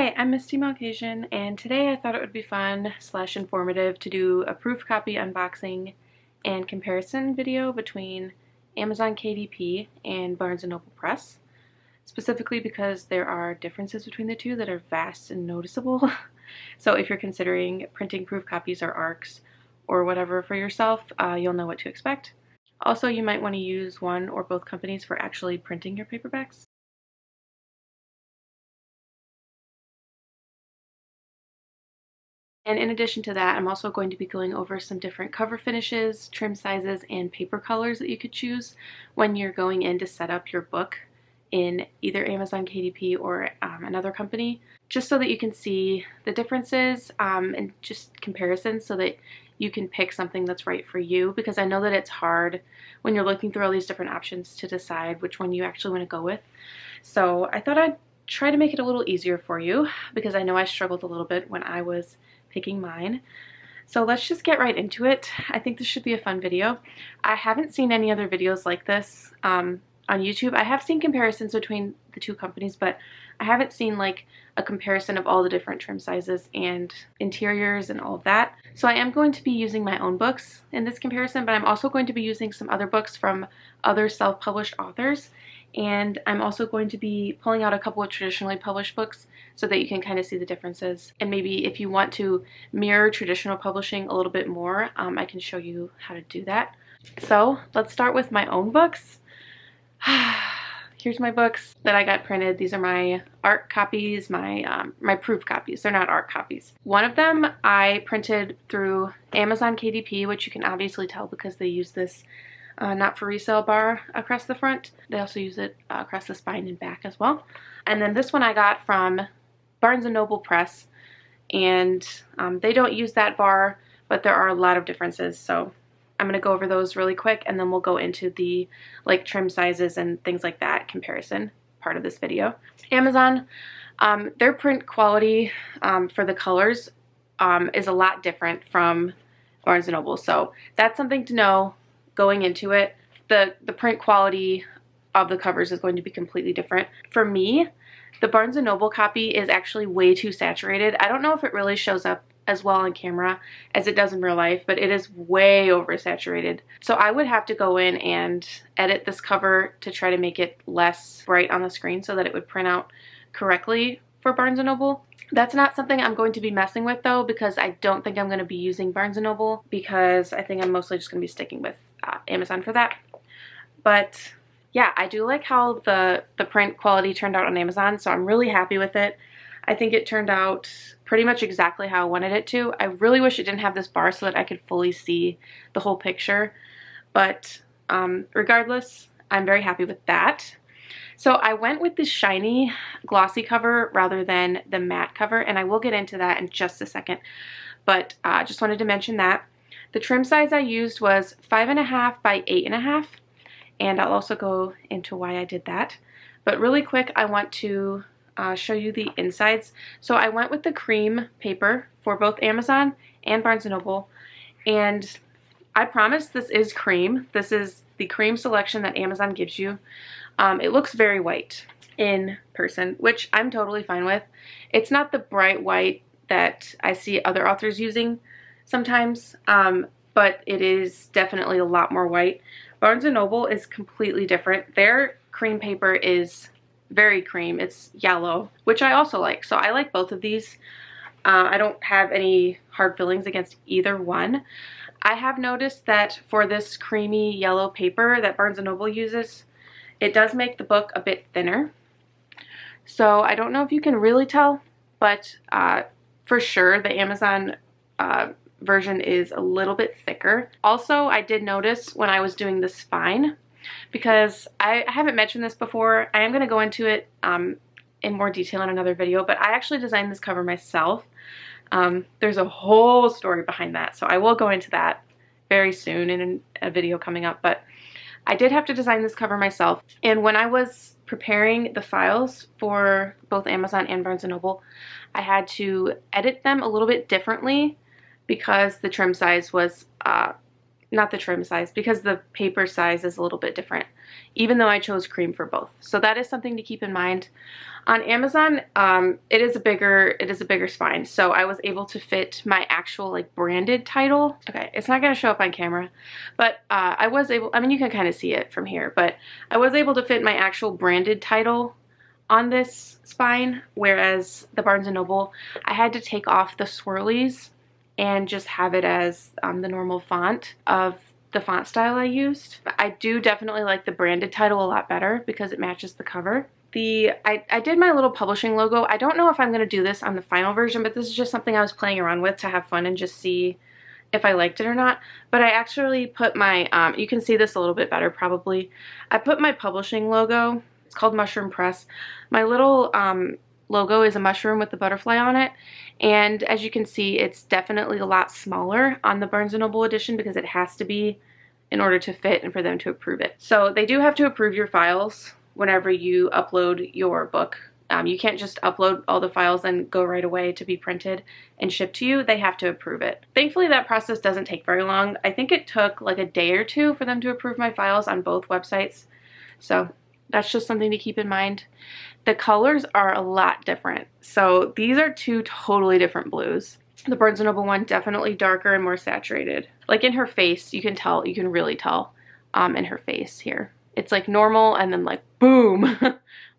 Hi, I'm Misty Malcasian, and today I thought it would be fun / informative to do a proof copy unboxing and comparison video between Amazon KDP and Barnes & Noble Press, specifically because there are differences between the two that are vast and noticeable. So if you're considering printing proof copies or ARCs or whatever for yourself, you'll know what to expect. Also, you might want to use one or both companies for actually printing your paperbacks. And in addition to that, I'm also going to be going over some different cover finishes, trim sizes, and paper colors that you could choose when you're going in to set up your book in either Amazon KDP or another company, just so that you can see the differences and just comparisons so that you can pick something that's right for you, because I know that it's hard when you're looking through all these different options to decide which one you actually want to go with. So I thought I'd try to make it a little easier for you, because I know I struggled a little bit when I was picking mine. So let's just get right into it. I think this should be a fun video. I haven't seen any other videos like this on YouTube. I have seen comparisons between the two companies, but I haven't seen like a comparison of all the different trim sizes and interiors and all of that. So I am going to be using my own books in this comparison, but I'm also going to be using some other books from other self-published authors. And I'm also going to be pulling out a couple of traditionally published books so that you can kind of see the differences. And maybe if you want to mirror traditional publishing a little bit more, I can show you how to do that. So let's start with my own books. Here's my books that I got printed. These are my ARC copies, my proof copies. They're not ARC copies. One of them I printed through Amazon KDP, which you can obviously tell because they use this not for resale bar across the front. They also use it across the spine and back as well. And then this one I got from Barnes & Noble Press, and they don't use that bar, but there are a lot of differences. So I'm going to go over those really quick, and then we'll go into the like trim sizes and things like that comparison part of this video. Amazon, their print quality for the colors is a lot different from Barnes & Noble. So that's something to know going into it. The print quality of the covers is going to be completely different. For me, the Barnes & Noble copy is actually way too saturated. I don't know if it really shows up as well on camera as it does in real life, but it is way oversaturated. So I would have to go in and edit this cover to try to make it less bright on the screen so that it would print out correctly for Barnes & Noble. That's not something I'm going to be messing with though, because I don't think I'm going to be using Barnes & Noble, because I think I'm mostly just going to be sticking with Amazon for that. But yeah, I do like how the print quality turned out on Amazon, so I'm really happy with it. I think it turned out pretty much exactly how I wanted it to. I really wish it didn't have this bar so that I could fully see the whole picture, but regardless, I'm very happy with that. So I went with the shiny glossy cover rather than the matte cover, and I will get into that in just a second, but just wanted to mention that. The trim size I used was 5.5 by 8.5, and I'll also go into why I did that. But really quick, I want to show you the insides. So I went with the cream paper for both Amazon and Barnes & Noble, and I promise this is cream. This is the cream selection that Amazon gives you. It looks very white in person, which I'm totally fine with. It's not the bright white that I see other authors using sometimes, but it is definitely a lot more white. Barnes & Noble is completely different. Their cream paper is very cream. It's yellow, which I also like. So I like both of these. I don't have any hard feelings against either one. I have noticed that for this creamy yellow paper that Barnes & Noble uses, it does make the book a bit thinner. So I don't know if you can really tell, but for sure the Amazon version is a little bit thicker. Also, I did notice when I was doing the spine, because I haven't mentioned this before, I am going to go into it in more detail in another video, but I actually designed this cover myself. There's a whole story behind that, so I will go into that very soon in a video coming up, but I did have to design this cover myself. And when I was preparing the files for both Amazon and Barnes & Noble, I had to edit them a little bit differently because the trim size was not the trim size, because the paper size is a little bit different, even though I chose cream for both. So that is something to keep in mind. On Amazon, it is a bigger spine, so I was able to fit my actual like branded title. Okay, it's not going to show up on camera, but I was able, I mean, you can kind of see it from here, but I was able to fit my actual branded title on this spine, whereas the Barnes & Noble, I had to take off the swirlies and just have it as the normal font of the font style I used. I do definitely like the branded title a lot better because it matches the cover. I did my little publishing logo. I don't know if I'm going to do this on the final version, but this is just something I was playing around with to have fun and just see if I liked it or not. But I actually put my, you can see this a little bit better probably. I put my publishing logo, it's called Mushroom Press. My little logo is a mushroom with the butterfly on it. And as you can see, it's definitely a lot smaller on the Barnes & Noble edition because it has to be in order to fit and for them to approve it. So they do have to approve your files whenever you upload your book. You can't just upload all the files and go right away to be printed and shipped to you. They have to approve it. Thankfully, that process doesn't take very long. I think it took like a day or two for them to approve my files on both websites. So that's just something to keep in mind. The colors are a lot different. So these are two totally different blues. The Barnes & Noble one definitely darker and more saturated. Like in her face, you can tell, you can really tell in her face here. It's like normal and then like boom.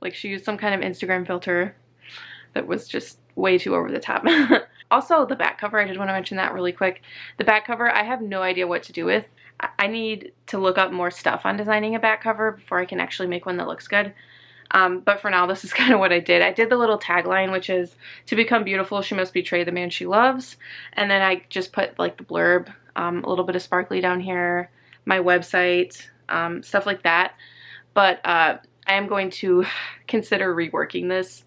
Like she used some kind of Instagram filter that was just way too over the top. Also the back cover, I did want to mention that really quick. The back cover, I have no idea what to do with. I need to look up more stuff on designing a back cover before I can actually make one that looks good. But for now, this is kind of what I did. I did the little tagline, which is, "To become beautiful, she must betray the man she loves." And then I just put like the blurb, a little bit of sparkly down here, my website, stuff like that. But I am going to consider reworking this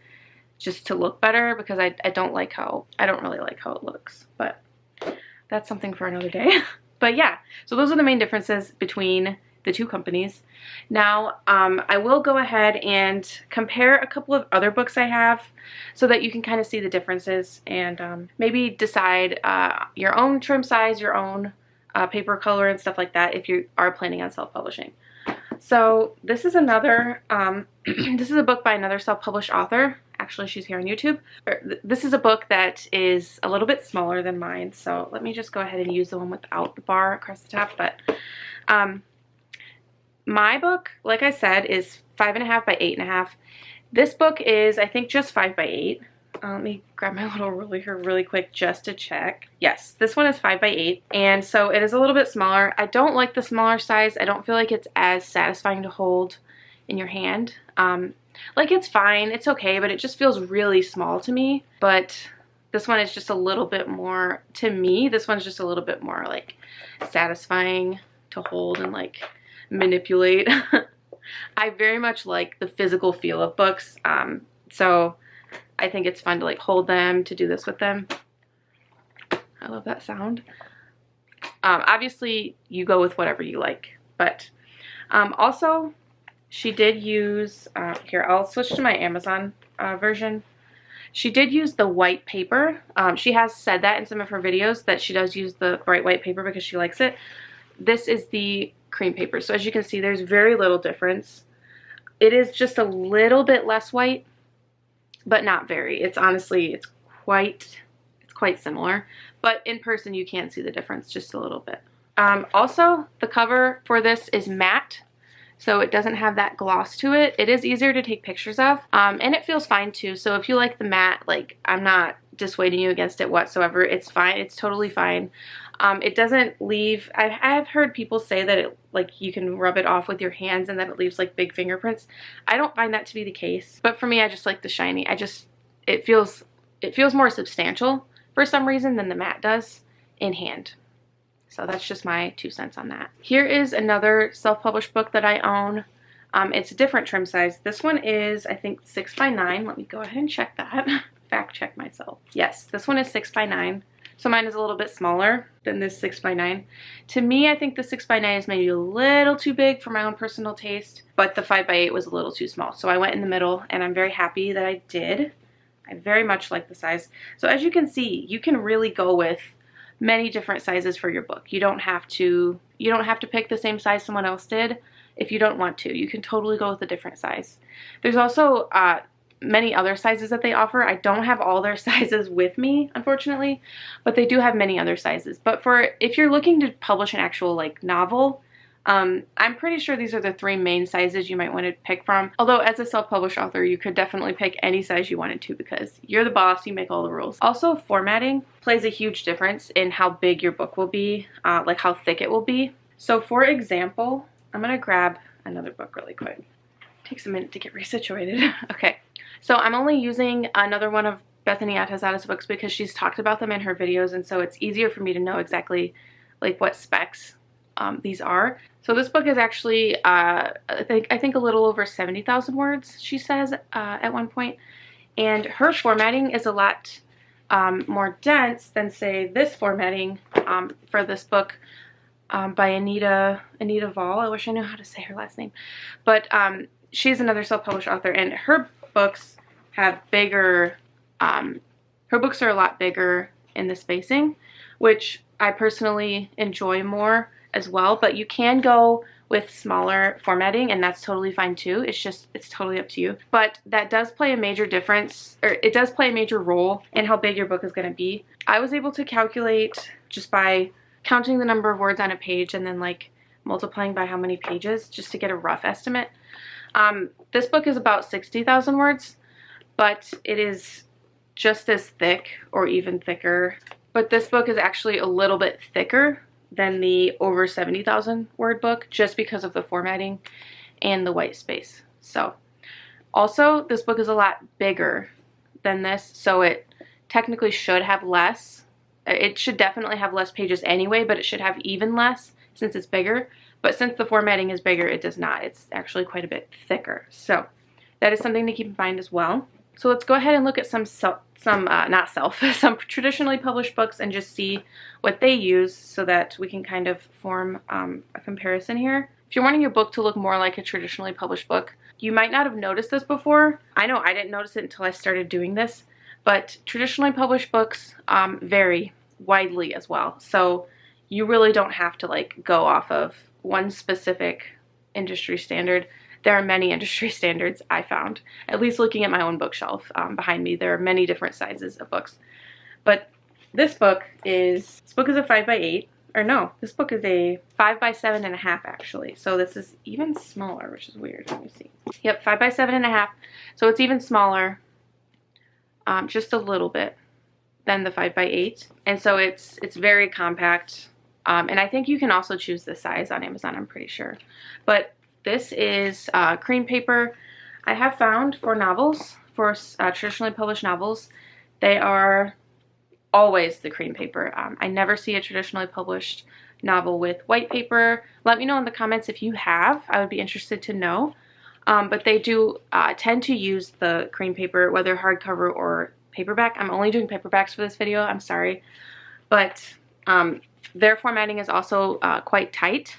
just to look better because I don't really like how it looks. But that's something for another day. But yeah, so those are the main differences between the two companies. Now, I will go ahead and compare a couple of other books I have so that you can kind of see the differences and maybe decide your own trim size, your own paper color and stuff like that if you are planning on self-publishing. So this is another, this is a book by another self-published author. Actually, she's here on YouTube. This is a book that is a little bit smaller than mine. So let me just go ahead and use the one without the bar across the top. But my book, like I said, is 5.5 by 8.5. This book is, I think, just 5 by 8. Let me grab my little ruler here really quick just to check. Yes, this one is 5 by 8, and so it is a little bit smaller. I don't like the smaller size. I don't feel like it's as satisfying to hold in your hand. Like, it's fine, it's okay, but it just feels really small to me. But this one is just a little bit more, to me, this one's just a little bit more like satisfying to hold and like manipulate. I very much like the physical feel of books, so I think it's fun to like hold them, to do this with them. I love that sound. Obviously you go with whatever you like, but also she did use, here I'll switch to my Amazon version. She did use the white paper. She has said that in some of her videos that she does use the bright white paper because she likes it. This is the cream paper. So as you can see, there's very little difference. It is just a little bit less white, but not very. It's honestly, it's quite similar. But in person, you can see the difference just a little bit. Also, the cover for this is matte, so it doesn't have that gloss to it. It is easier to take pictures of, and it feels fine too. So if you like the matte, like, I'm not dissuading you against it whatsoever. It's fine. It's totally fine. It doesn't leave, I've heard people say that it, like, you can rub it off with your hands and then it leaves like big fingerprints. I don't find that to be the case, but for me, I just like the shiny. It feels more substantial for some reason than the matte does in hand. So that's just my 2 cents on that. Here is another self-published book that I own. It's a different trim size. This one is, I think, 6 by 9. Let me go ahead and check that. Fact check myself. Yes, this one is 6 by 9. So mine is a little bit smaller than this 6 by 9. To me, I think the 6 by 9 is maybe a little too big for my own personal taste, but the 5 by 8 was a little too small. So I went in the middle, and I'm very happy that I did. I very much like the size. So as you can see, you can really go with many different sizes for your book. You don't have to pick the same size someone else did if you don't want to. You can totally go with a different size. There's also many other sizes that they offer. I don't have all their sizes with me, unfortunately, but they do have many other sizes. But if you're looking to publish an actual like novel, I'm pretty sure these are the 3 main sizes you might want to pick from. Although as a self-published author, you could definitely pick any size you wanted to because you're the boss, you make all the rules. Also, formatting plays a huge difference in how big your book will be, like how thick it will be. So for example, I'm gonna grab another book really quick. Takes a minute to get resituated. Okay, so I'm only using another one of Bethany Atazada's books because she's talked about them in her videos, and so it's easier for me to know exactly like what specs these are. So this book is actually I think a little over 70,000 words, she says at one point, and her formatting is a lot more dense than say this formatting for this book by Anita Vall. I wish I knew how to say her last name, but she's another self-published author, and her books have bigger, her books are a lot bigger in the spacing, which I personally enjoy more as well, but you can go with smaller formatting and that's totally fine too. It's totally up to you. But that does play a major difference, or it does play a major role in how big your book is going to be. I was able to calculate just by counting the number of words on a page and then like multiplying by how many pages just to get a rough estimate. This book is about 60,000 words, but it is just as thick or even thicker. But this book is actually a little bit thicker than the over 70,000 word book just because of the formatting and the white space. So also this book is a lot bigger than this, so it technically should have less. It should definitely have less pages anyway, but it should have even less since it's bigger. But since the formatting is bigger, it does not. It's actually quite a bit thicker. So that is something to keep in mind as well. So let's go ahead and look at some traditionally published books and just see what they use so that we can kind of form a comparison here. If you're wanting your book to look more like a traditionally published book, you might not have noticed this before. I know I didn't notice it until I started doing this, but traditionally published books vary widely as well. So you really don't have to like go off of one specific industry standard. There are many industry standards I found, at least looking at my own bookshelf behind me. There are many different sizes of books. But this book is a 5x8, or no, this book is a 5x7.5 actually. So this is even smaller, which is weird. Let me see. Yep, 5x7.5. So it's even smaller, just a little bit than the 5x8. And so it's very compact. And I think you can also choose the size on Amazon, I'm pretty sure. But this is cream paper. I have found for novels, for traditionally published novels, they are always the cream paper. I never see a traditionally published novel with white paper. Let me know in the comments if you have. I would be interested to know. But they do tend to use the cream paper, whether hardcover or paperback. I'm only doing paperbacks for this video, I'm sorry. But their formatting is also quite tight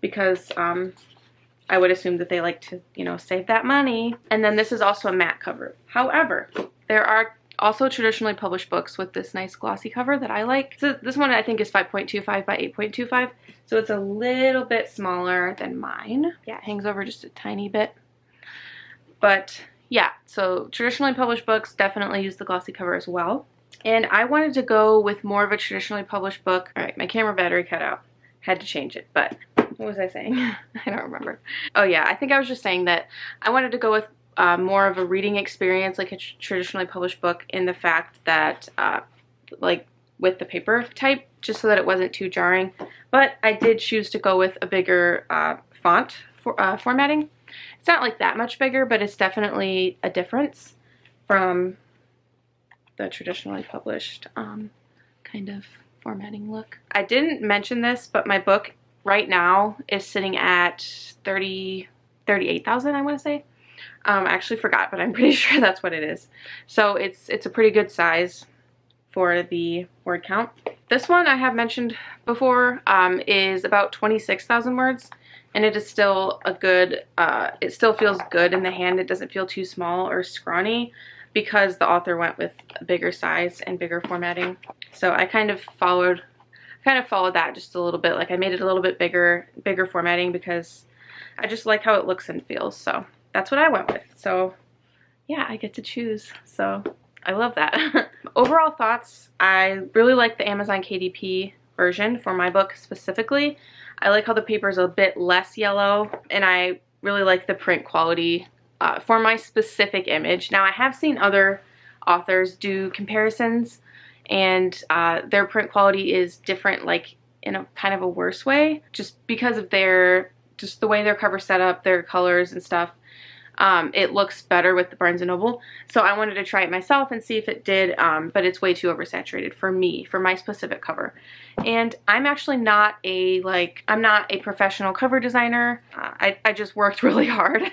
because I would assume that they like to, you know, save that money. And then this is also a matte cover. However, there are also traditionally published books with this nice glossy cover that I like. So this one I think is 5.25 by 8.25. So it's a little bit smaller than mine. Yeah, it hangs over just a tiny bit. But yeah, so traditionally published books definitely use the glossy cover as well. And I wanted to go with more of a traditionally published book. All right, my camera battery cut out. Had to change it, but what was I saying? I don't remember. Oh yeah, I think I was just saying that I wanted to go with more of a reading experience, like a traditionally published book, in the fact that like with the paper type, just so that it wasn't too jarring. But I did choose to go with a bigger font formatting. It's not like that much bigger, but it's definitely a difference from the traditionally published kind of formatting look. I didn't mention this, but my book right now is sitting at 38,000, I want to say. I actually forgot, but I'm pretty sure that's what it is. So it's a pretty good size for the word count. This one I have mentioned before is about 26,000 words, and it is still a good, it still feels good in the hand. It doesn't feel too small or scrawny because the author went with a bigger size and bigger formatting. So I kind of followed kind of followed that just a little bit. Like I made it a little bit bigger formatting because I just like how it looks and feels. So that's what I went with. So yeah, I get to choose. So I love that. Overall thoughts, I really like the Amazon KDP version for my book specifically. I like how the paper is a bit less yellow, and I really like the print quality for my specific image. Now I have seen other authors do comparisons, and their print quality is different, like in a kind of a worse way, just because of just the way their cover's set up, their colors and stuff. It looks better with the Barnes & Noble. So I wanted to try it myself and see if it did, but it's way too oversaturated for me, for my specific cover. And I'm actually not I'm not a professional cover designer. I just worked really hard.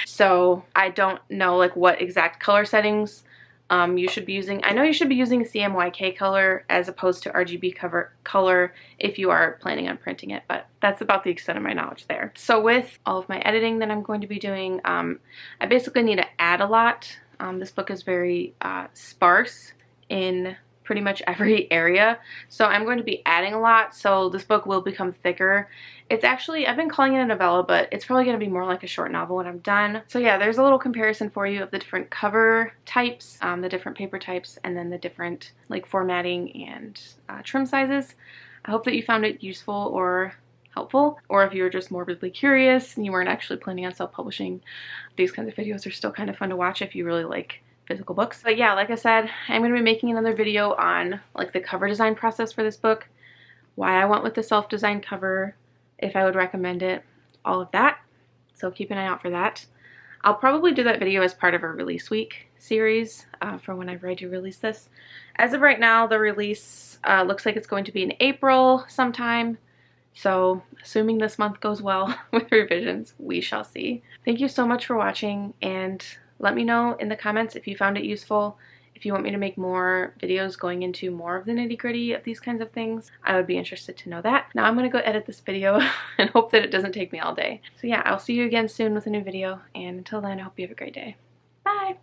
So I don't know like what exact color settings you should be using. I know you should be using CMYK color as opposed to RGB color if you are planning on printing it, but that's about the extent of my knowledge there. So with all of my editing that I'm going to be doing, I basically need to add a lot. This book is very sparse in pretty much every area, so I'm going to be adding a lot, so this book will become thicker. It's actually, I've been calling it a novella, but it's probably going to be more like a short novel when I'm done. So yeah, there's a little comparison for you of the different cover types, the different paper types, and then the different like formatting and trim sizes. I hope that you found it useful or helpful, or if you were just morbidly curious and you weren't actually planning on self-publishing, these kinds of videos are still kind of fun to watch if you really like physical books. But yeah, like I said, I'm going to be making another video on like the cover design process for this book, why I went with the self-designed cover, if I would recommend it, all of that. So keep an eye out for that. I'll probably do that video as part of a release week series for whenever I do release this. As of right now, the release looks like it's going to be in April sometime. So assuming this month goes well with revisions, we shall see. Thank you so much for watching, and let me know in the comments if you found it useful. If you want me to make more videos going into more of the nitty-gritty of these kinds of things, I would be interested to know that. Now I'm going to go edit this video and hope that it doesn't take me all day. So yeah, I'll see you again soon with a new video, and until then, I hope you have a great day. Bye!